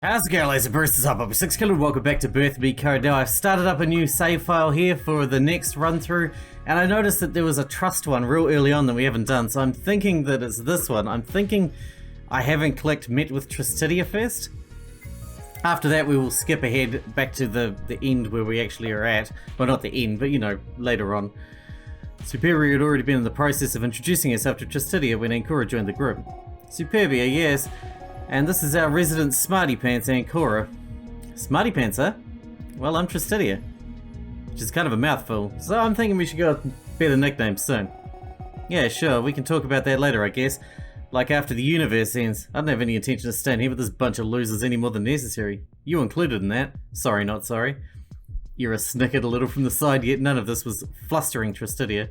How's it going, laser bursters? Up, I'm Sixkilla. Welcome back to Birth Me Code. Now I've started up a new save file here for the next run through, and I noticed that there was a trust one real early on that we haven't done, so I'm thinking that it's this one. I'm thinking I haven't clicked Met with Tristitia first. After that we will skip ahead back to the end where we actually are at. Well, not the end, but you know, later on. Superbia had already been in the process of introducing herself to Tristitia when Ancora joined the group. Superbia, yes. And this is our resident Smarty Pants, Ancora. Smarty Pants, huh? Well, I'm Tristitia. Which is kind of a mouthful, so I'm thinking we should go with better nicknames soon. Yeah, sure, we can talk about that later, I guess. Like after the universe ends. I don't have any intention of staying here with this bunch of losers any more than necessary. You included in that. Sorry, not sorry. Ira snickered a little from the side, yet none of this was flustering Tristitia.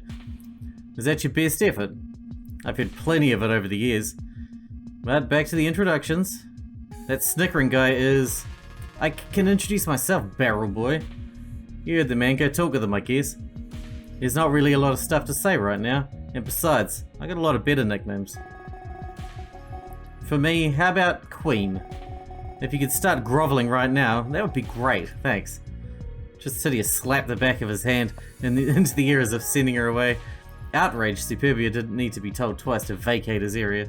Was that your best effort? I've had plenty of it over the years. But back to the introductions. That snickering guy is... I can introduce myself, Barrel Boy. You heard the man, go talk with him, I guess. There's not really a lot of stuff to say right now, and besides, I got a lot of better nicknames. For me, how about Queen? If you could start groveling right now, that would be great, thanks. Tristitia slapped the back of his hand into the ear as if sending her away. Outraged, Superbia didn't need to be told twice to vacate his area.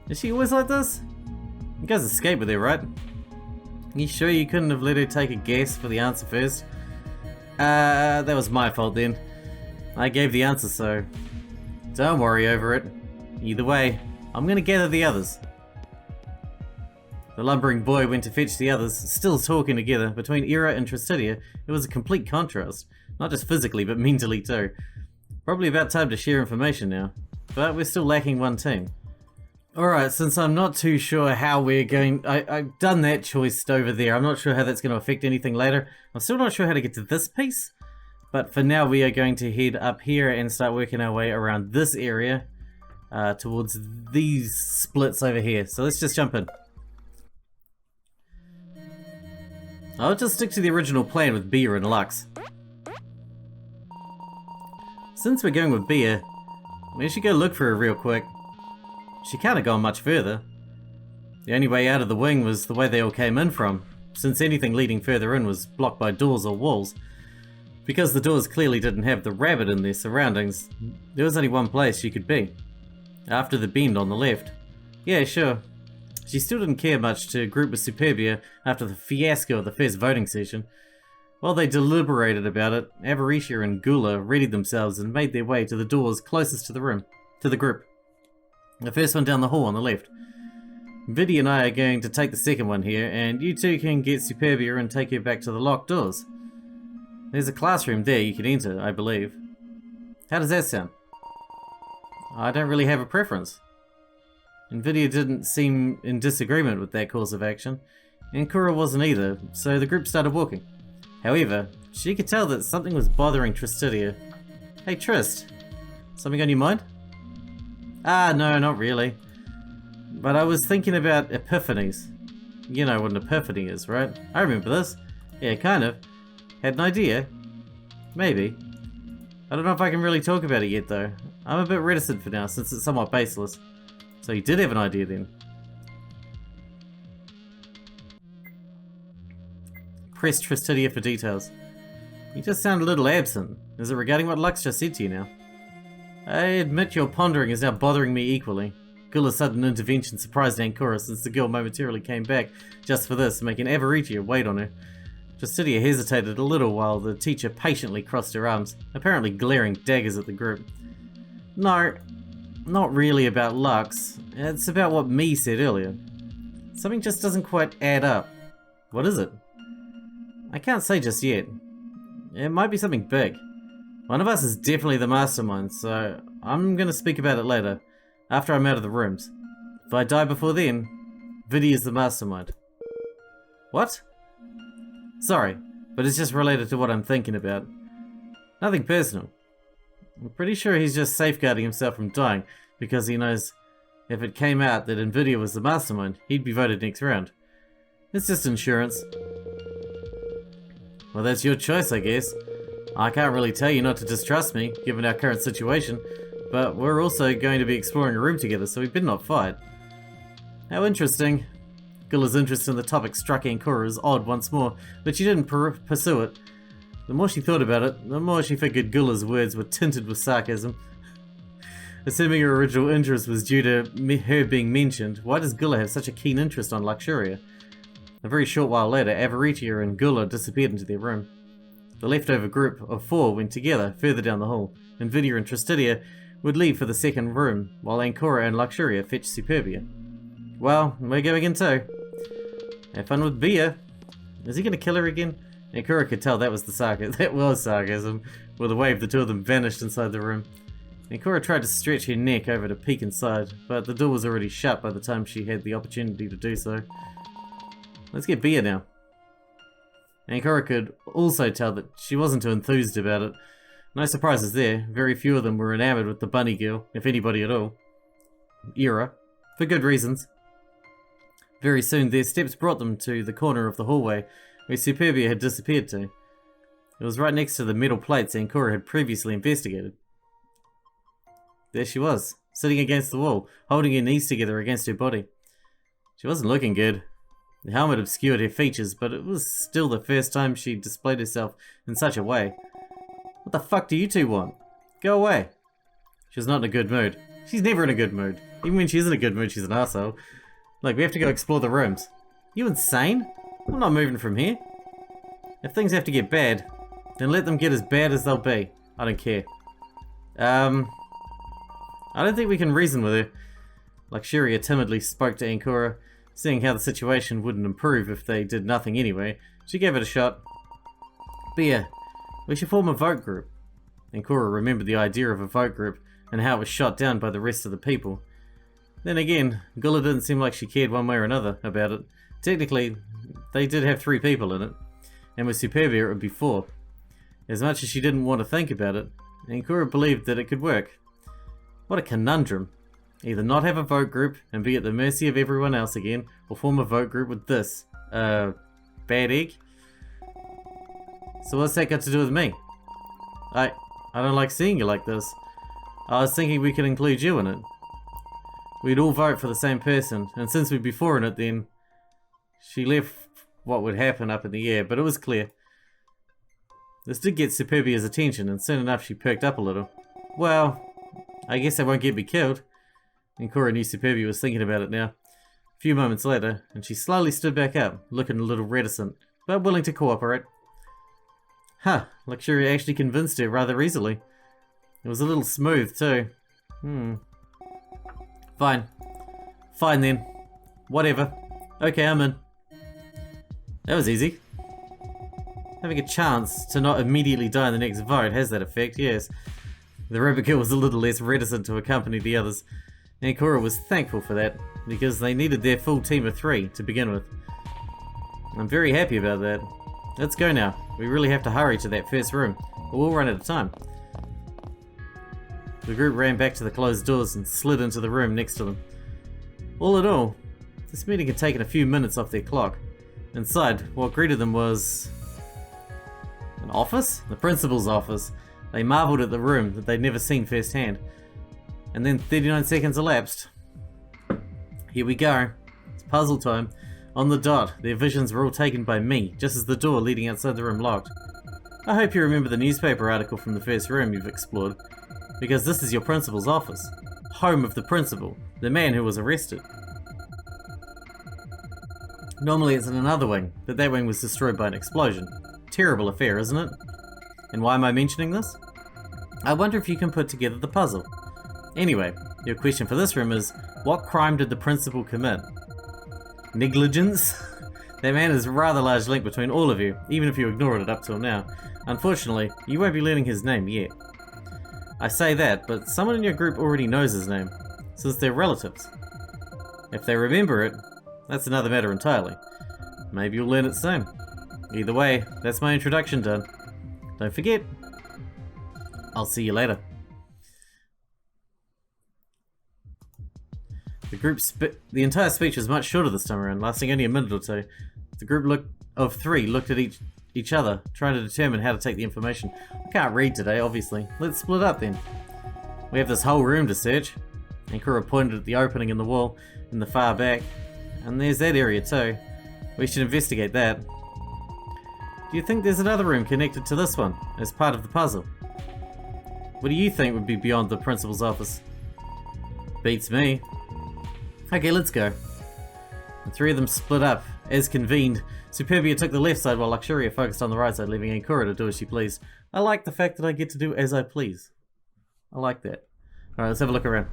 Is she always like this? You guys escaped with her, right? You sure you couldn't have let her take a guess for the answer first? That was my fault then. I gave the answer, so... Don't worry over it. Either way, I'm gonna gather the others. The lumbering boy went to fetch the others, still talking together. Between Ira and Tristitia, it was a complete contrast. Not just physically, but mentally too. Probably about time to share information now. But we're still lacking one team. Alright, since I'm not too sure how we're going... I've done that choice over there. I'm not sure how that's going to affect anything later. I'm still not sure how to get to this piece. But for now, we are going to head up here and start working our way around this area. Towards these splits over here. So let's just jump in. I'll just stick to the original plan with Bia and Lux. Since we're going with Bia, we should go look for her real quick. She can't have gone much further. The only way out of the wing was the way they all came in from, since anything leading further in was blocked by doors or walls. Because the doors clearly didn't have the rabbit in their surroundings, there was only one place she could be. After the bend on the left. Yeah, sure. She still didn't care much to group with Superbia after the fiasco of the first voting session. While they deliberated about it, Avaricia and Gula readied themselves and made their way to the doors closest to the group. The first one down the hall on the left. Viddy and I are going to take the second one here, and you two can get Superbia and take her back to the locked doors. There's a classroom there you can enter, I believe. How does that sound? I don't really have a preference. Nvidia didn't seem in disagreement with that course of action, and Kura wasn't either, so the group started walking. However, she could tell that something was bothering Tristitia. Hey Trist, something on your mind? Ah, no, not really. But I was thinking about epiphanies. You know what an epiphany is, right? I remember this. Yeah, kind of. Had an idea. Maybe. I don't know if I can really talk about it yet, though. I'm a bit reticent for now, since it's somewhat baseless. So you did have an idea, then? Press Tristitia for details. You just sound a little absent. Is it regarding what Lux just said to you now? I admit your pondering is now bothering me equally. Gula's sudden intervention surprised Ancora since the girl momentarily came back just for this, making Avaricia wait on her. Tristitia hesitated a little while the teacher patiently crossed her arms, apparently glaring daggers at the group. No, not really about Lux. It's about what Me said earlier. Something just doesn't quite add up. What is it? I can't say just yet. It might be something big. One of us is definitely the mastermind, so I'm gonna speak about it later, after I'm out of the rooms. If I die before then, Viddy is the mastermind. What? Sorry, but it's just related to what I'm thinking about. Nothing personal. I'm pretty sure he's just safeguarding himself from dying, because he knows if it came out that Nvidia was the mastermind, he'd be voted next round. It's just insurance. Well, that's your choice, I guess. I can't really tell you not to distrust me, given our current situation, but we're also going to be exploring a room together, so we better not fight. How interesting. Gulla's interest in the topic struck Ankura as odd once more, but she didn't pursue it. The more she thought about it, the more she figured Gulla's words were tinted with sarcasm. Assuming her original interest was due to her being mentioned, why does Gulla have such a keen interest on Luxuria? A very short while later, Avaritia and Gulla disappeared into their room. The leftover group of 4 went together further down the hall. Invidia and Tristidia would leave for the second room, while Ankura and Luxuria fetched Superbia. Well, we're going in too. Have fun with Bia. Is he going to kill her again? Ankura could tell that was sarcasm. With a wave, the two of them vanished inside the room. Ankura tried to stretch her neck over to peek inside, but the door was already shut by the time she had the opportunity to do so. Let's get Bia now. Ankura could also tell that she wasn't too enthused about it. No surprises there, very few of them were enamored with the bunny girl, if anybody at all. Era, for good reasons. Very soon their steps brought them to the corner of the hallway where Superbia had disappeared to. It was right next to the metal plates Ankura had previously investigated. There she was, sitting against the wall, holding her knees together against her body. She wasn't looking good. The helmet obscured her features, but it was still the first time she displayed herself in such a way. What the fuck do you two want? Go away. She was not in a good mood. She's never in a good mood. Even when she is in a good mood, she's an arsehole. Look, we have to go explore the rooms. You insane? I'm not moving from here. If things have to get bad, then let them get as bad as they'll be. I don't care. I don't think we can reason with her. Luxuria timidly spoke to Ankura, seeing how the situation wouldn't improve if they did nothing anyway. She gave it a shot. Bia, we should form a vote group. Ankura remembered the idea of a vote group and how it was shot down by the rest of the people. Then again, Gulla didn't seem like she cared one way or another about it. Technically, they did have 3 people in it, and with Superbia it would be 4. As much as she didn't want to think about it, Ankura believed that it could work. What a conundrum. Either not have a vote group and be at the mercy of everyone else again, or form a vote group with this, bad egg? So what's that got to do with me? I don't like seeing you like this. I was thinking we could include you in it. We'd all vote for the same person, and since we'd be 4 in it then... She left what would happen up in the air, but it was clear. This did get Superbia's attention, and soon enough she perked up a little. Well, I guess they won't get me killed. Ankura knew Superbia was thinking about it now. A few moments later, and she slowly stood back up, looking a little reticent, but willing to cooperate. Huh, Luxuria actually convinced her rather easily. It was a little smooth too. Fine. Fine then. Whatever. Okay, I'm in. That was easy. Having a chance to not immediately die in the next vote has that effect, yes. The rabbit girl was a little less reticent to accompany the others. Ankura was thankful for that, because they needed their full team of 3 to begin with. I'm very happy about that. Let's go now. We really have to hurry to that first room, or we'll run out of time. The group ran back to the closed doors and slid into the room next to them. All in all, this meeting had taken a few minutes off their clock. Inside, what greeted them was... an office? The principal's office. They marvelled at the room that they'd never seen firsthand. And then 39 seconds elapsed. Here we go. It's puzzle time. On the dot, their visions were all taken by me, just as the door leading outside the room locked. I hope you remember the newspaper article from the first room you've explored, because this is your principal's office. Home of the principal, the man who was arrested. Normally it's in another wing, but that wing was destroyed by an explosion. Terrible affair, isn't it? And why am I mentioning this? I wonder if you can put together the puzzle. Anyway, your question for this room is, what crime did the principal commit? Negligence? That man is a rather large link between all of you, even if you ignored it up till now. Unfortunately, you won't be learning his name yet. I say that, but someone in your group already knows his name, since they're relatives. If they remember it, that's another matter entirely. Maybe you'll learn it soon. Either way, that's my introduction done. Don't forget, I'll see you later. The entire speech was much shorter this time around, lasting only a minute or 2. The group of 3 looked at each other, trying to determine how to take the information. I can't read today, obviously. Let's split up then. We have this whole room to search. Ankura pointed at the opening in the wall in the far back. And there's that area too. We should investigate that. Do you think there's another room connected to this one, as part of the puzzle? What do you think would be beyond the principal's office? Beats me. Okay, let's go. The three of them split up, as convened. Superbia took the left side while Luxuria focused on the right side, leaving Ankura to do as she pleased. I like the fact that I get to do as I please. I like that. Alright, let's have a look around.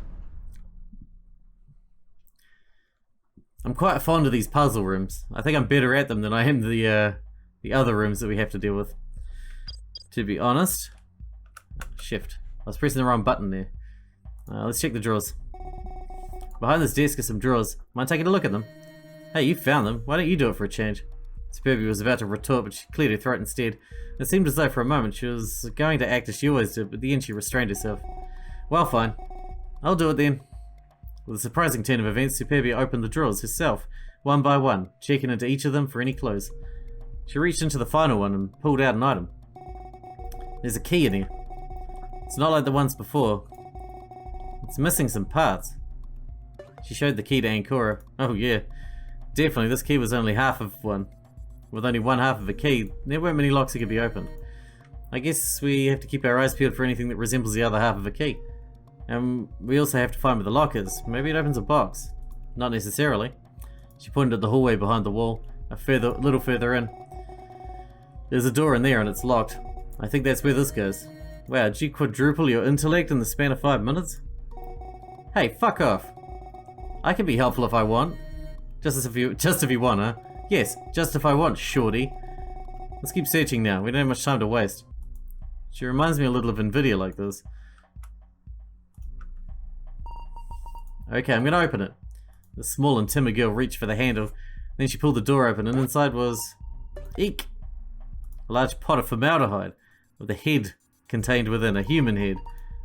I'm quite fond of these puzzle rooms. I think I'm better at them than I am the other rooms that we have to deal with. To be honest. Shift. I was pressing the wrong button there. Let's check the drawers. Behind this desk are some drawers. Mind taking a look at them? Hey, you found them. Why don't you do it for a change? Superbia was about to retort, but she cleared her throat instead. It seemed as though for a moment she was going to act as she always did, but at the end she restrained herself. Well, fine. I'll do it then. With a surprising turn of events, Superbia opened the drawers herself, one by one, checking into each of them for any clues. She reached into the final one and pulled out an item. There's a key in here. It's not like the ones before. It's missing some parts. She showed the key to Ankura. Oh yeah, definitely this key was only half of one. With only one half of a key, there weren't many locks that could be opened. I guess we have to keep our eyes peeled for anything that resembles the other half of a key. And we also have to find where the lock is. Maybe it opens a box. Not necessarily. She pointed at the hallway behind the wall, a little further in. There's a door in there and it's locked. I think that's where this goes. Wow, did you quadruple your intellect in the span of 5 minutes? Hey, fuck off. I can be helpful if I want. Just if you want, huh? Yes, just if I want, shorty. Let's keep searching now. We don't have much time to waste. She reminds me a little of Nvidia like this. Okay, I'm gonna open it. The small and timid girl reached for the handle. Then she pulled the door open and inside was... Eek! A large pot of formaldehyde with a head contained within, a human head.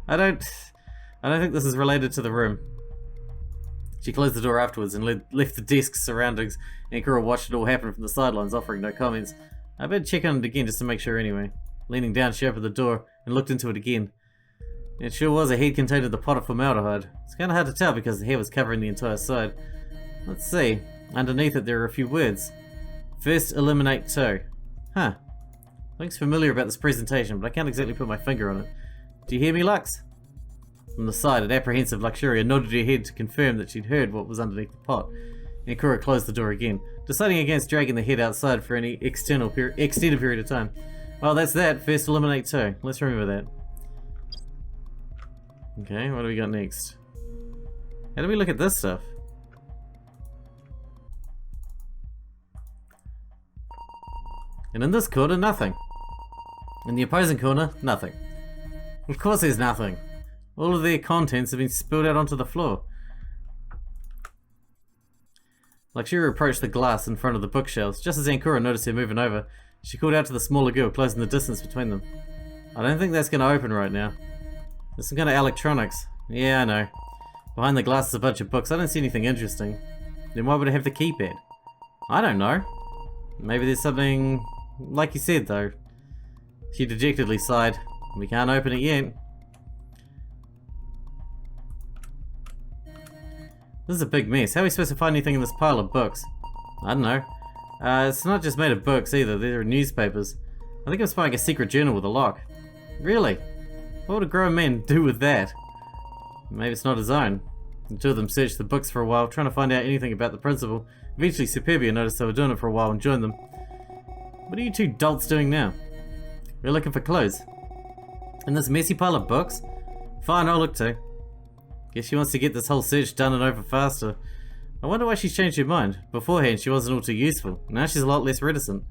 I don't think this is related to the room. She closed the door afterwards and left the desk's surroundings. Ankura watched it all happen from the sidelines, offering no comments. I better check on it again just to make sure anyway. Leaning down, she opened the door and looked into it again. It sure was a head contained in the pot of formaldehyde. It's kind of hard to tell because the hair was covering the entire side. Let's see. Underneath it there are a few words. First eliminate toe. Huh. Looks familiar about this presentation, but I can't exactly put my finger on it. Do you hear me, Lux? From the side, an apprehensive Luxuria nodded her head to confirm that she'd heard what was underneath the pot. Ankura closed the door again, deciding against dragging the head outside for any extended period of time. Well, that's that. First eliminate toe. Let's remember that. Okay, what do we got next? How do we look at this stuff? And in this corner, nothing. In the opposing corner, nothing. Of course there's nothing. All of their contents have been spilled out onto the floor. Luxuria approached the glass in front of the bookshelves. Just as Ankura noticed her moving over, she called out to the smaller girl, closing the distance between them. I don't think that's going to open right now. There's some kind of electronics. Yeah, I know. Behind the glass is a bunch of books. I don't see anything interesting. Then why would it have the keypad? I don't know. Maybe there's something... Like you said, though. She dejectedly sighed. We can't open it yet. This is a big mess. How are we supposed to find anything in this pile of books? I don't know. It's not just made of books either. There are newspapers. I think I'm spying a secret journal with a lock. Really? What would a grown man do with that? Maybe it's not his own. The two of them searched the books for a while, trying to find out anything about the principal. Eventually, Superbia noticed they were doing it for a while and joined them. What are you two dolts doing now? We're looking for clues. In this messy pile of books? Fine, I'll look too. Guess she wants to get this whole search done and over faster. I wonder why she's changed her mind. Beforehand, she wasn't all too useful. Now she's a lot less reticent.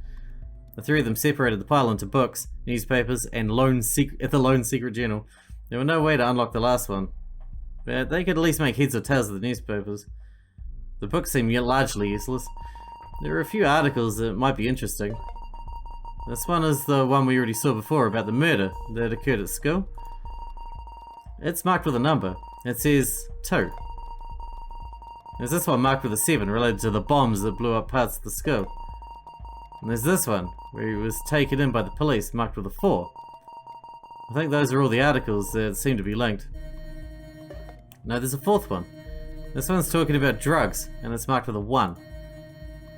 The three of them separated the pile into books, newspapers, and the lone secret journal. There was no way to unlock the last one. But they could at least make heads or tails of the newspapers. The books seem largely useless. There are a few articles that might be interesting. This one is the one we already saw before about the murder that occurred at school. It's marked with a number. It says 2. There's this one marked with a 7 related to the bombs that blew up parts of the school. And there's this one where he was taken in by the police marked with a 4. I think those are all the articles that seem to be linked. No, there's a 4th one. This one's talking about drugs and it's marked with a 1.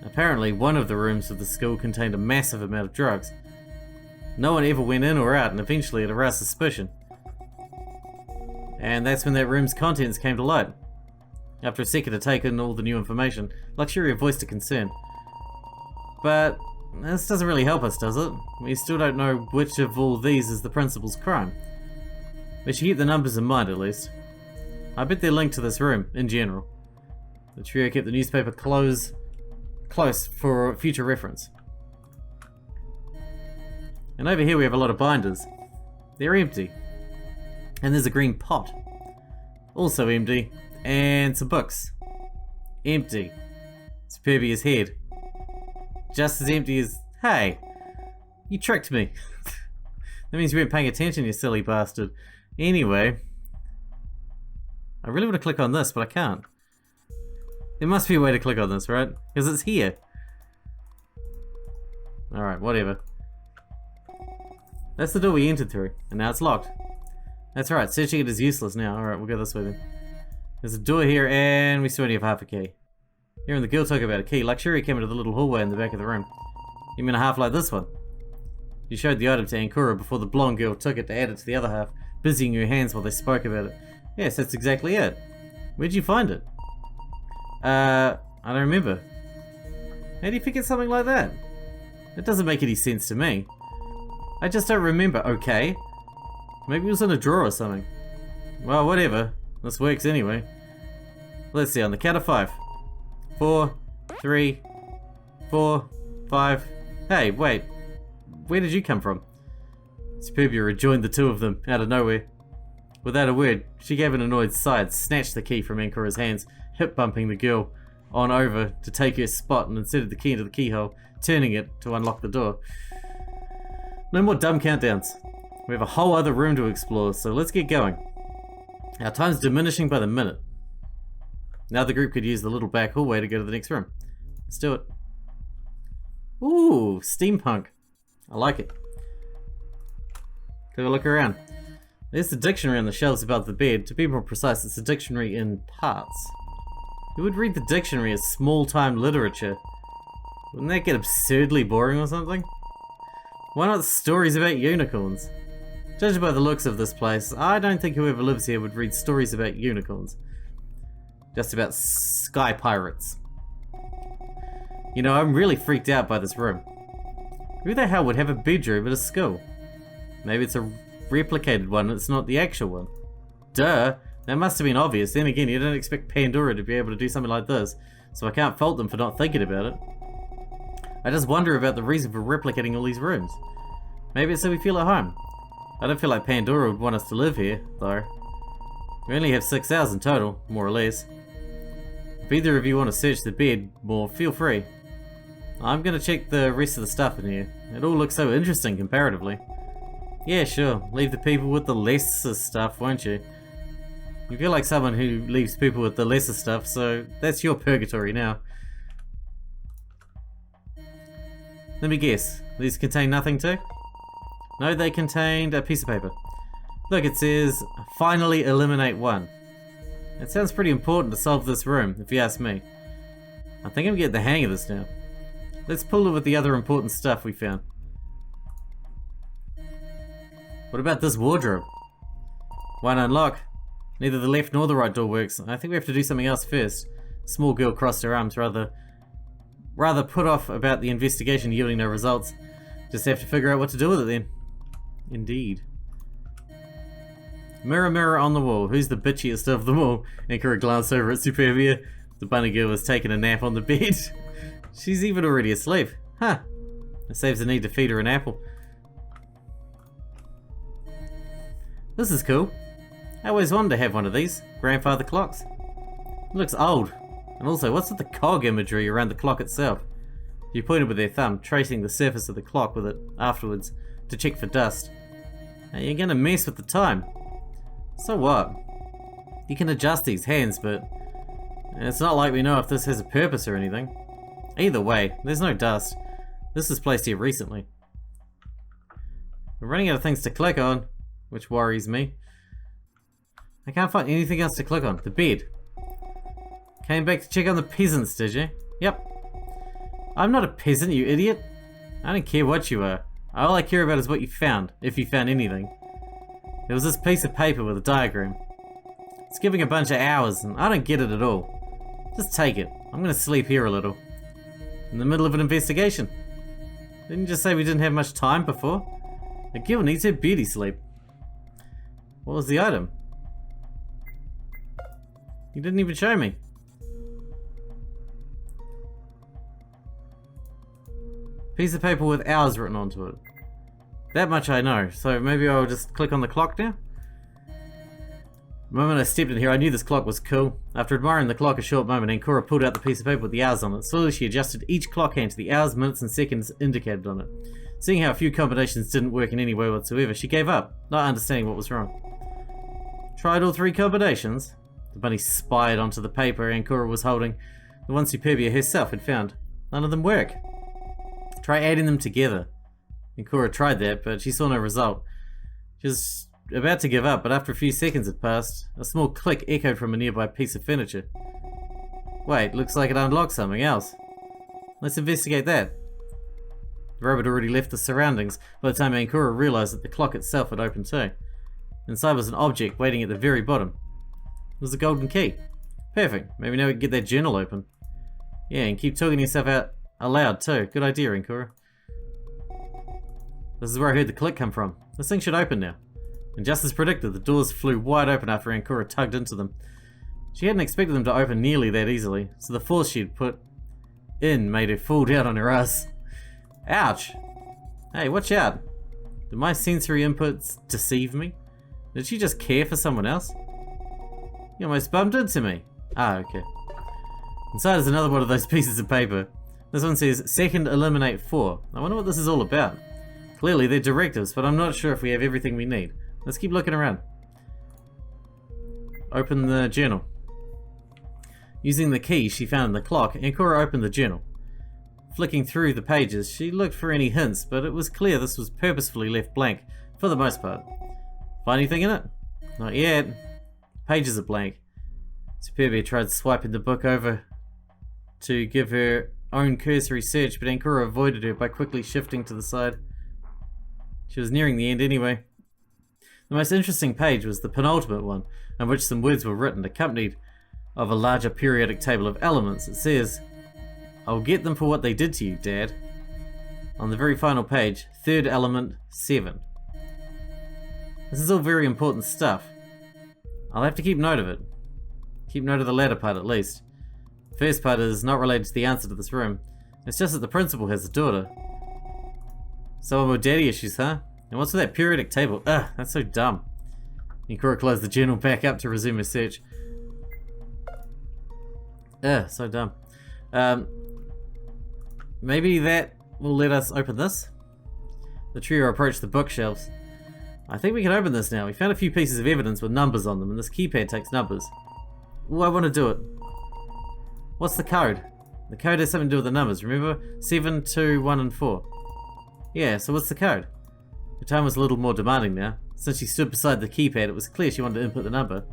Apparently, one of the rooms of the school contained a massive amount of drugs. No one ever went in or out, and eventually it aroused suspicion. And that's when that room's contents came to light. After a second to take in all the new information, Luxuria voiced a concern. But this doesn't really help us, does it? We still don't know which of all these is the principal's crime. We should keep the numbers in mind, at least. I bet they're linked to this room, in general. The trio kept the newspaper close for future reference. And over here we have a lot of binders. They're empty. And there's a green pot. Also empty. And some books. Empty. Superbia's head. Just as empty as... Hey! You tricked me. That means you weren't paying attention, you silly bastard. Anyway. I really want to click on this, but I can't. There must be a way to click on this, right? Because it's here. Alright, whatever. That's the door we entered through, and now it's locked. That's right, searching it is useless now. Alright, we'll go this way then. There's a door here, and we still only have half a key. Hearing the girl talk about a key, Luxuria came into the little hallway in the back of the room. You mean a half like this one? You showed the item to Ankura before the blonde girl took it to add it to the other half, busying her hands while they spoke about it. Yes, that's exactly it. Where'd you find it? I don't remember. How do you forget something like that? It doesn't make any sense to me. I just don't remember, okay? Maybe it was in a drawer or something. Well, whatever. This works anyway. Let's see, on the count of 5. 4, 3, 4, 5. Hey, wait. Where did you come from? Superbia rejoined the two of them, out of nowhere. Without a word, she gave an annoyed sigh and snatched the key from Ankura's hands, hip-bumping the girl on over to take her spot and inserted the key into the keyhole, turning it to unlock the door. No more dumb countdowns. We have a whole other room to explore, so let's get going. Our time's diminishing by the minute. Now the group could use the little back hallway to go to the next room. Let's do it. Ooh, steampunk. I like it. Have a look around. There's the dictionary on the shelves above the bed. To be more precise, it's a dictionary in parts. Who would read the dictionary as small-time literature? Wouldn't that get absurdly boring or something? Why not stories about unicorns? Judging by the looks of this place, I don't think whoever lives here would read stories about unicorns. Just about sky pirates. You know, I'm really freaked out by this room. Who the hell would have a bedroom at a school? Maybe it's a replicated one and it's not the actual one. Duh! That must have been obvious. Then again, you don't expect Pandora to be able to do something like this, so I can't fault them for not thinking about it. I just wonder about the reason for replicating all these rooms. Maybe it's so we feel at home. I don't feel like Pandora would want us to live here, though. We only have 6 hours in total, more or less. If either of you want to search the bed more, feel free. I'm gonna check the rest of the stuff in here. It all looks so interesting comparatively. Yeah, sure. Leave the people with the lesser stuff, won't you? You feel like someone who leaves people with the lesser stuff, so that's your purgatory now. Let me guess. These contain nothing too? No, they contained a piece of paper. Look, it says, finally eliminate one. It sounds pretty important to solve this room, if you ask me. I think I'm getting the hang of this now. Let's pull it with the other important stuff we found. What about this wardrobe? Won't unlock. Neither the left nor the right door works. I think we have to do something else first. Small girl crossed her arms, rather put off about the investigation yielding no results. Just have to figure out what to do with it then. Indeed. Mirror, mirror on the wall, who's the bitchiest of them all? Ankura glanced over at Superbia. The bunny girl was taking a nap on the bed. She's even already asleep. Huh. It saves the need to feed her an apple. This is cool. I always wanted to have one of these. Grandfather clocks. It looks old. And also, what's with the cog imagery around the clock itself? You pointed with their thumb, tracing the surface of the clock with it afterwards to check for dust. Now you're gonna mess with the time. So what? You can adjust these hands, but it's not like we know if this has a purpose or anything. Either way, there's no dust. This was placed here recently. We're running out of things to click on, which worries me. I can't find anything else to click on. The bed. Came back to check on the peasants, did you? Yep. I'm not a peasant, you idiot. I don't care what you are. All I care about is what you found, if you found anything. There was this piece of paper with a diagram. It's giving a bunch of hours, and I don't get it at all. Just take it. I'm gonna sleep here a little. In the middle of an investigation. Didn't you just say we didn't have much time before? A girl needs her beauty sleep. What was the item? You didn't even show me. Piece of paper with hours written onto it. That much I know, so maybe I'll just click on the clock now? The moment I stepped in here, I knew this clock was cool. After admiring the clock a short moment, Ankura pulled out the piece of paper with the hours on it. Slowly she adjusted each clock hand to the hours, minutes and seconds indicated on it. Seeing how a few combinations didn't work in any way whatsoever, she gave up, not understanding what was wrong. Tried all 3 combinations? The bunny spied onto the paper Ankura was holding, the one Superbia herself had found. None of them work. Try adding them together. Ankura tried that, but she saw no result. She was about to give up, but after a few seconds had passed, a small click echoed from a nearby piece of furniture. Wait, looks like it unlocked something else. Let's investigate that. The robot already left the surroundings by the time Ankura realized that the clock itself had opened too. Inside was an object waiting at the very bottom. It was a golden key. Perfect. Maybe now we can get that journal open. Yeah, and keep talking yourself out aloud too. Good idea, Ankura. This is where I heard the click come from. This thing should open now. And just as predicted, the doors flew wide open after Ankura tugged into them. She hadn't expected them to open nearly that easily, so the force she'd put in made her fall down on her ass. Ouch! Hey, watch out! Did my sensory inputs deceive me? Did she just care for someone else? You almost bumped into me. Ah, okay. Inside is another one of those pieces of paper. This one says, second eliminate 4. I wonder what this is all about. Clearly they're directives, but I'm not sure if we have everything we need. Let's keep looking around. Open the journal. Using the key she found in the clock, Ankura opened the journal. Flicking through the pages, she looked for any hints, but it was clear this was purposefully left blank, for the most part. Find anything in it? Not yet. Pages are blank. Superbia tried swiping the book over to give her own cursory search, but Ankura avoided her by quickly shifting to the side. She was nearing the end anyway. The most interesting page was the penultimate one, on which some words were written, accompanied of a larger periodic table of elements. It says, I'll get them for what they did to you, Dad. On the very final page, third element, 7. This is all very important stuff. I'll have to keep note of it. Keep note of the latter part at least. The first part is not related to the answer to this room. It's just that the principal has a daughter. Someone with daddy issues, huh? And what's with that periodic table? Ugh, that's so dumb. Ankura closed the journal back up to resume her search. Ugh, so dumb. Maybe that will let us open this? The trio approached the bookshelves. I think we can open this now. We found a few pieces of evidence with numbers on them, and this keypad takes numbers. Ooh, I want to do it. What's the code? The code has something to do with the numbers, remember? 7, 2, 1, and 4. Yeah, so what's the code? Her time was a little more demanding now. Since she stood beside the keypad, it was clear she wanted to input the number.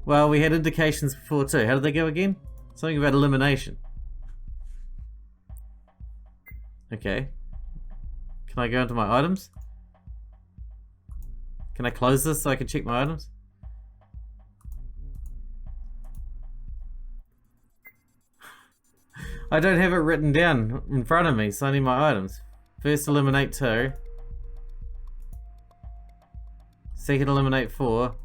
Well, we had indications before too. How did they go again? Something about elimination. Okay. Can I go into my items? Can I close this so I can check my items? I don't have it written down in front of me, so I need my items. First eliminate 2. Second eliminate 4.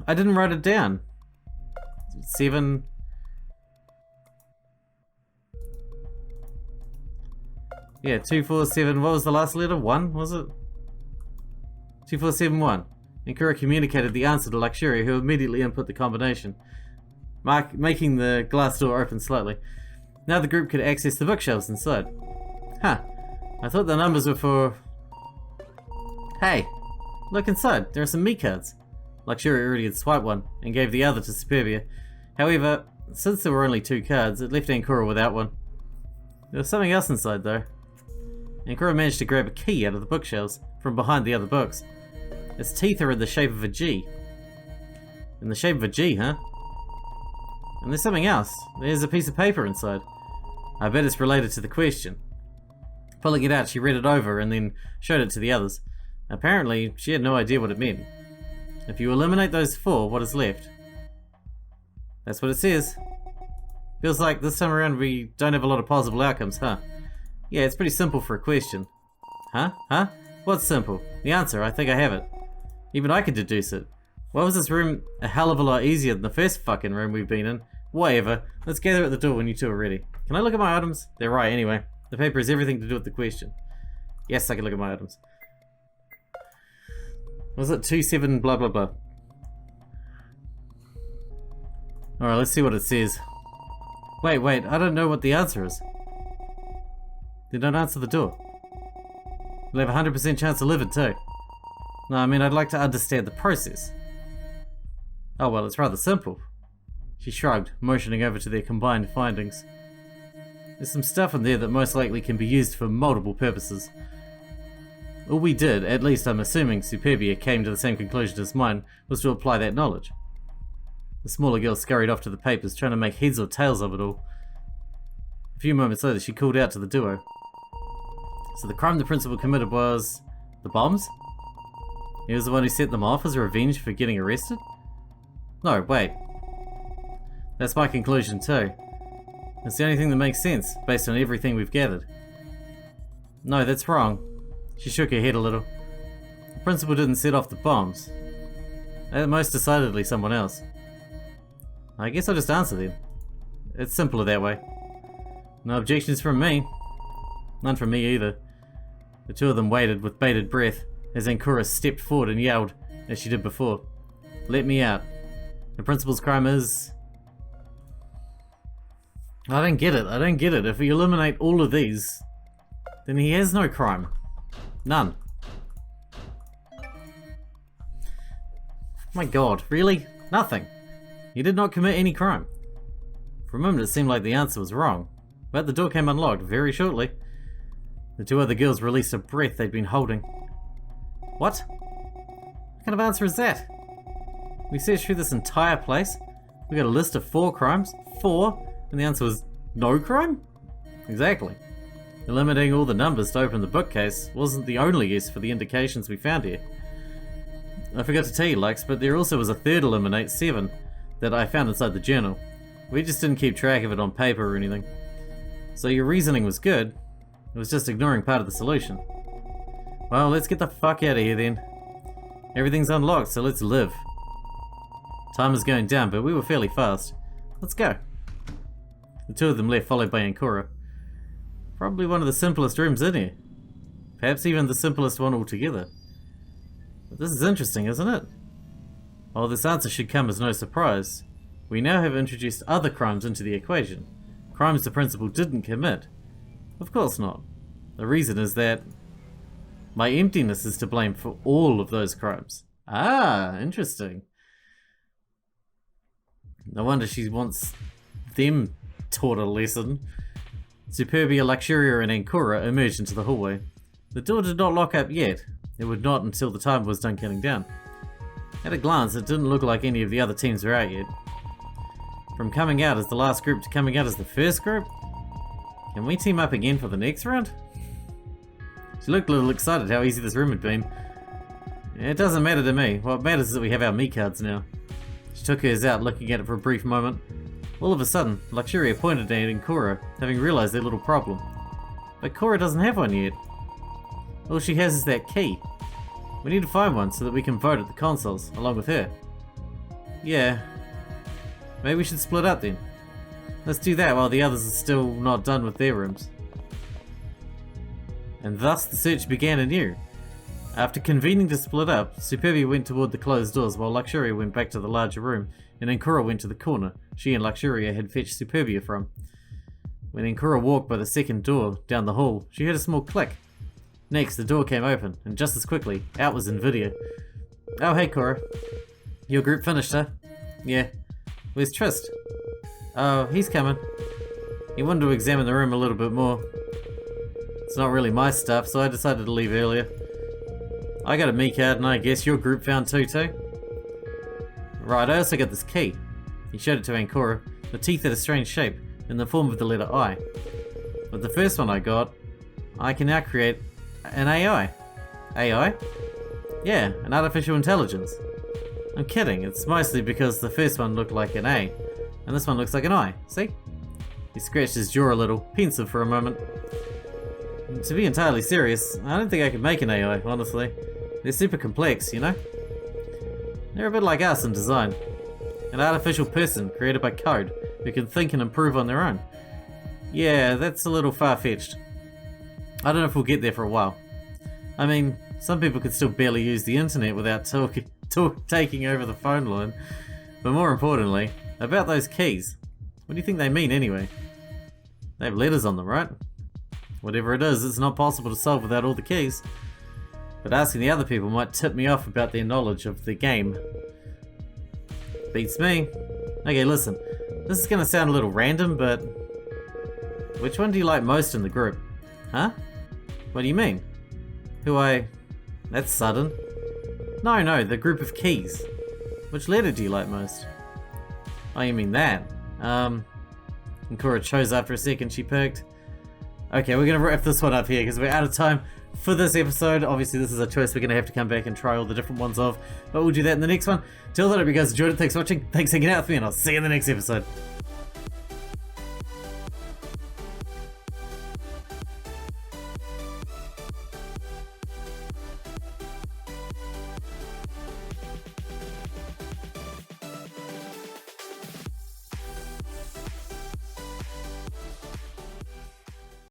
I didn't write it down. 7. Yeah, 2, 4, 7. What was the last letter? 1, was it? 2, 4, 7, 1. Ankura communicated the answer to Luxuria, who immediately input the combination, making the glass door open slightly. Now the group could access the bookshelves inside. Huh. I thought the numbers were for... Hey, look inside. There are some meat cards. Luxuria already had swiped one and gave the other to Superbia. However, since there were only 2 cards, it left Ankura without one. There was something else inside though. Ankura managed to grab a key out of the bookshelves from behind the other books. Its teeth are in the shape of a G. In the shape of a G, huh? And there's something else. There's a piece of paper inside. I bet it's related to the question. Pulling it out, she read it over and then showed it to the others. Apparently, she had no idea what it meant. If you eliminate those 4, what is left? That's what it says. Feels like this time around we don't have a lot of possible outcomes, huh? Yeah, it's pretty simple for a question. Huh? Huh? What's simple? The answer, I think I have it. Even I could deduce it. Why was this room a hell of a lot easier than the first fucking room we've been in? Whatever. Let's gather at the door when you two are ready. Can I look at my items? They're right, anyway. The paper has everything to do with the question. Yes, I can look at my items. Was it 27 blah blah blah? Alright, let's see what it says. Wait, I don't know what the answer is. Then don't answer the door. You'll have a 100% chance to live it too. No, I mean, I'd like to understand the process. Oh well, it's rather simple. She shrugged, motioning over to their combined findings. There's some stuff in there that most likely can be used for multiple purposes. All we did, at least I'm assuming Superbia came to the same conclusion as mine, was to apply that knowledge. The smaller girl scurried off to the papers, trying to make heads or tails of it all. A few moments later, she called out to the duo. So the crime the principal committed was... the bombs? He was the one who set them off as revenge for getting arrested? No, wait. That's my conclusion too. It's the only thing that makes sense, based on everything we've gathered. No, that's wrong. She shook her head a little. The principal didn't set off the bombs. Most decidedly someone else. I guess I'll just answer them. It's simpler that way. No objections from me. None from me either. The two of them waited with bated breath as Ankura stepped forward and yelled, as she did before. Let me out. The principal's crime is... I don't get it. If we eliminate all of these, then he has no crime. None. My god, really? Nothing. He did not commit any crime. For a moment it seemed like the answer was wrong, but the door came unlocked very shortly. The two other girls released a breath they'd been holding. What? What kind of answer is that? We searched through this entire place. We got a list of 4 crimes. 4? And the answer was no crime? Exactly. Eliminating all the numbers to open the bookcase wasn't the only use for the indications we found here. I forgot to tell you, Lux, but there also was a third eliminate, 7, that I found inside the journal. We just didn't keep track of it on paper or anything. So your reasoning was good. It was just ignoring part of the solution. Well, let's get the fuck out of here then. Everything's unlocked, so let's live. Time was going down, but we were fairly fast. Let's go. The two of them left, followed by Ankura. Probably one of the simplest rooms in here. Perhaps even the simplest one altogether. But this is interesting, isn't it? While this answer should come as no surprise, we now have introduced other crimes into the equation. Crimes the principal didn't commit. Of course not. The reason is that my emptiness is to blame for all of those crimes. Ah, interesting. No wonder she wants them taught a lesson. Superbia, Luxuria and Ankura emerged into the hallway. The door did not lock up yet. It would not until the timer was done counting down. At a glance, it didn't look like any of the other teams were out yet. From coming out as the last group to coming out as the first group? Can we team up again for the next round? She looked a little excited how easy this room had been. It doesn't matter to me. What matters is that we have our me cards now. She took hers out, looking at it for a brief moment. All of a sudden, Luxuria pointed at Ankura, having realised their little problem. But Cora doesn't have one yet. All she has is that key. We need to find one so that we can vote at the consoles, along with her. Yeah. Maybe we should split up then. Let's do that while the others are still not done with their rooms. And thus the search began anew. After convening to split up, Superbia went toward the closed doors while Luxuria went back to the larger room, and Ankura went to the corner she and Luxuria had fetched Superbia from. When Ankura walked by the second door down the hall, she heard a small click. Next, the door came open, and just as quickly, out was Nvidia. Oh hey Cora. Your group finished, huh? Yeah. Where's Trist? Oh, he's coming. He wanted to examine the room a little bit more. It's not really my stuff, so I decided to leave earlier. I got a me card, and I guess your group found two too? Right, I also got this key. He showed it to Ankura. The teeth had a strange shape, in the form of the letter I. With the first one I got, I can now create an AI. AI? Yeah, an artificial intelligence. I'm kidding, it's mostly because the first one looked like an A, and this one looks like an I. See? He scratched his jaw a little, pensive for a moment. To be entirely serious, I don't think I could make an AI, honestly. They're super complex, you know? They're a bit like us in design. An artificial person created by code who can think and improve on their own. Yeah, that's a little far-fetched. I don't know if we'll get there for a while. I mean, some people could still barely use the internet without taking over the phone line. But more importantly, about those keys. What do you think they mean anyway? They have letters on them, right? Whatever it is, it's not possible to solve without all the keys. But asking the other people might tip me off about their knowledge of the game. Beats me. Okay, listen. This is gonna sound a little random, but... which one do you like most in the group? Huh? What do you mean? That's sudden. No, the group of keys. Which letter do you like most? Oh, you mean that? And Cora chose after a second, she perked. Okay, we're gonna wrap this one up here because we're out of time for this episode. Obviously, this is a choice we're gonna have to come back and try all the different ones of, but we'll do that in the next one. Till then, I hope you guys enjoyed it. Thanks for watching, thanks for hanging out with me, and I'll see you in the next episode.